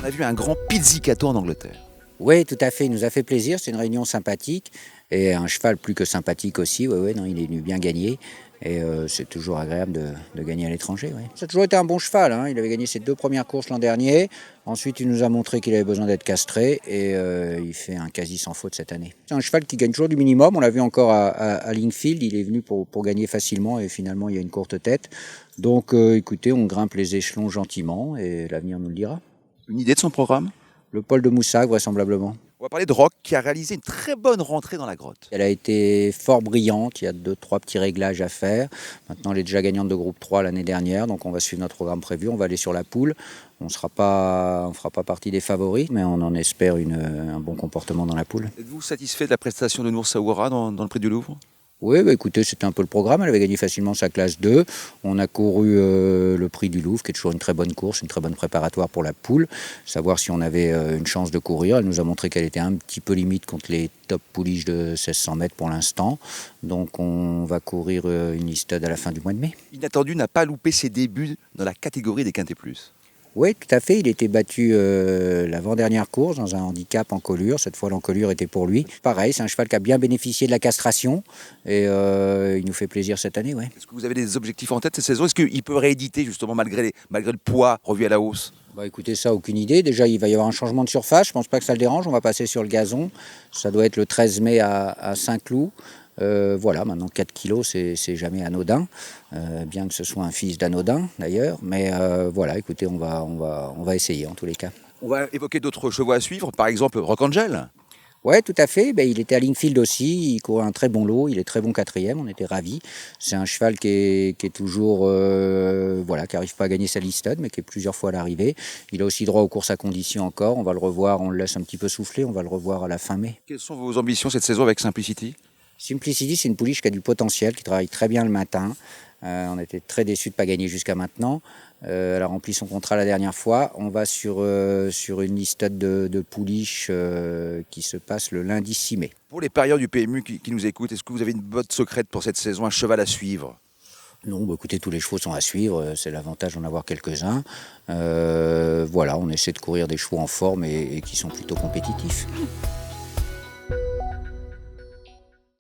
On a vu un grand pizzicato en Angleterre. Oui, tout à fait, il nous a fait plaisir, c'est une réunion sympathique et un cheval plus que sympathique aussi, non, il est venu bien gagner et c'est toujours agréable de gagner à l'étranger. Ouais. Ça a toujours été un bon cheval, hein. Il avait gagné ses 2 premières courses l'an dernier, ensuite il nous a montré qu'il avait besoin d'être castré et il fait un quasi sans faute cette année. C'est un cheval qui gagne toujours du minimum, on l'a vu encore à Lingfield, il est venu pour gagner facilement et finalement il y a une courte tête. Donc écoutez, on grimpe les échelons gentiment et l'avenir nous le dira. Une idée de son programme? Le Paul de Moussac, vraisemblablement. On va parler de Rock qui a réalisé une très bonne rentrée dans la grotte. Elle a été fort brillante, il y a 2-3 petits réglages à faire. Maintenant, elle est déjà gagnante de groupe 3 l'année dernière, donc on va suivre notre programme prévu, on va aller sur la poule. On ne fera pas partie des favoris, mais on en espère un bon comportement dans la poule. Êtes-vous satisfait de la prestation de Nour Sawara dans le prix du Louvre? Oui, écoutez, c'était un peu le programme. Elle avait gagné facilement sa classe 2. On a couru le prix du Louvre, qui est toujours une très bonne course, une très bonne préparatoire pour la poule. Savoir si on avait une chance de courir. Elle nous a montré qu'elle était un petit peu limite contre les top pouliches de 1600 mètres pour l'instant. Donc on va courir une listade à la fin du mois de mai. Inattendu n'a pas loupé ses débuts dans la catégorie des Quintet Plus. Oui, tout à fait. Il était battu l'avant-dernière course dans un handicap en colure. Cette fois, l'encolure était pour lui. Pareil, c'est un cheval qui a bien bénéficié de la castration et il nous fait plaisir cette année. Ouais. Est-ce que vous avez des objectifs en tête cette saison? Est-ce qu'il peut rééditer justement malgré le poids revu à la hausse? Écoutez, ça, aucune idée. Déjà, il va y avoir un changement de surface. Je ne pense pas que ça le dérange. On va passer sur le gazon. Ça doit être le 13 mai à Saint-Cloud. Voilà, maintenant 4 kilos, c'est jamais anodin, bien que ce soit un fils d'anodin d'ailleurs, mais voilà, écoutez, on va essayer en tous les cas. On va évoquer d'autres chevaux à suivre, par exemple Rock Angel. Ouais, tout à fait. Il était à Lingfield aussi. Il courait un très bon lot. Il est très bon quatrième. On était ravis. C'est un cheval qui est toujours, qui n'arrive pas à gagner sa listade, mais qui est plusieurs fois à l'arrivée. Il a aussi droit aux courses à condition encore. On va le revoir. On le laisse un petit peu souffler. On va le revoir à la fin mai. Quelles sont vos ambitions cette saison avec Simplicity? Simplicity, c'est une pouliche qui a du potentiel, qui travaille très bien le matin. On était très déçus de ne pas gagner jusqu'à maintenant. Elle a rempli son contrat la dernière fois. On va sur une listade de pouliches qui se passe le lundi 6 mai. Pour les parieurs du PMU qui nous écoutent, est-ce que vous avez une botte secrète pour cette saison, un cheval à suivre? Non, écoutez, tous les chevaux sont à suivre. C'est l'avantage d'en avoir quelques-uns. On essaie de courir des chevaux en forme et qui sont plutôt compétitifs.